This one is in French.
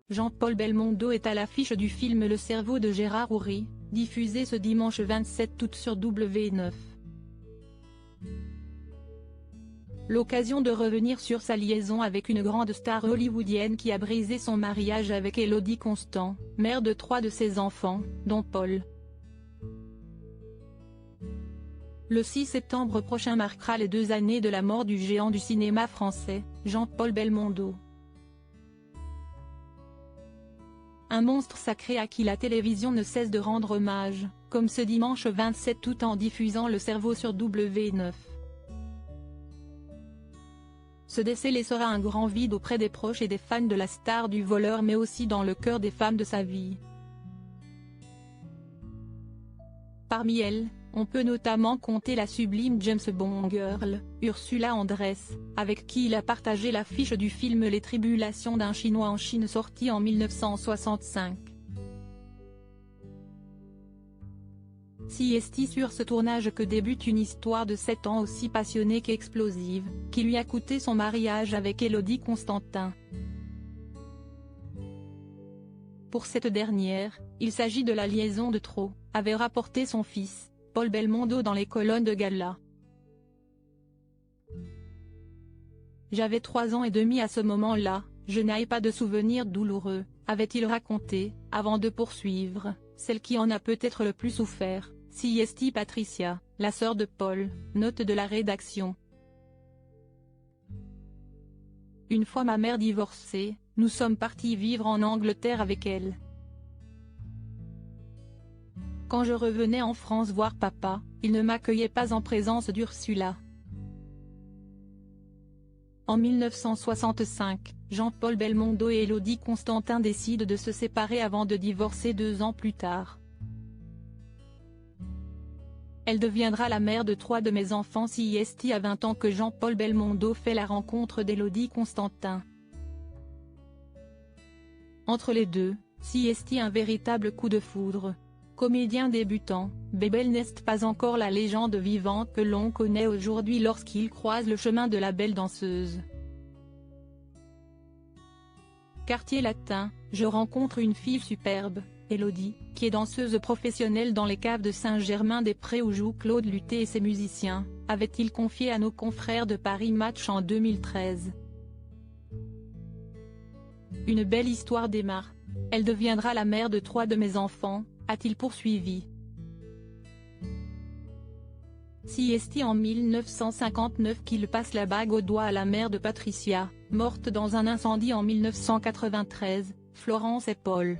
Jean-Paul Belmondo est à l'affiche du film Le cerveau de Gérard Houry, diffusé ce dimanche 27 août sur W9. L'occasion de revenir sur sa liaison avec une grande star hollywoodienne qui a brisé son mariage avec Élodie Constant, mère de 3 de ses enfants, dont Paul. Le 6 septembre prochain marquera les 2 années de la mort du géant du cinéma français, Jean-Paul Belmondo. Un monstre sacré à qui la télévision ne cesse de rendre hommage, comme ce dimanche 27 août en diffusant Le cerveau sur W9. Ce décès laissera un grand vide auprès des proches et des fans de la star du voleur mais aussi dans le cœur des femmes de sa vie. Parmi elles, on peut notamment compter la sublime James Bond girl, Ursula Andress, avec qui il a partagé l'affiche du film Les Tribulations d'un Chinois en Chine sorti en 1965. C'est sur ce tournage que débute une histoire de 7 ans aussi passionnée qu'explosive, qui lui a coûté son mariage avec Élodie Constantin. Pour cette dernière, il s'agit de la liaison de trop, avait rapporté son fils, Paul Belmondo dans les colonnes de Gala. J'avais 3 ans et demi à ce moment-là, je n'avais pas de souvenirs douloureux, avait-il raconté, avant de poursuivre, celle qui en a peut-être le plus souffert, c'est Patricia, la sœur de Paul, note de la rédaction. Une fois ma mère divorcée, nous sommes partis vivre en Angleterre avec elle. Quand je revenais en France voir papa, il ne m'accueillait pas en présence d'Ursula. En 1965, Jean-Paul Belmondo et Élodie Constantin décident de se séparer avant de divorcer 2 ans plus tard. Elle deviendra la mère de 3 de mes enfants c'est à 20 ans que Jean-Paul Belmondo fait la rencontre d'Élodie Constantin. Entre les deux, c'est un véritable coup de foudre. Comédien débutant, Bebel n'est pas encore la légende vivante que l'on connaît aujourd'hui lorsqu'il croise le chemin de la belle danseuse. Quartier latin, je rencontre une fille superbe, Élodie, qui est danseuse professionnelle dans les caves de Saint-Germain-des-Prés où joue Claude Luthé et ses musiciens, avait-il confié à nos confrères de Paris Match en 2013. Une belle histoire démarre. Elle deviendra la mère de 3 de mes enfants, a-t-il poursuivi. C'est en 1959 qu'il passe la bague au doigt à la mère de Patricia, morte dans un incendie en 1993, Florence et Paul.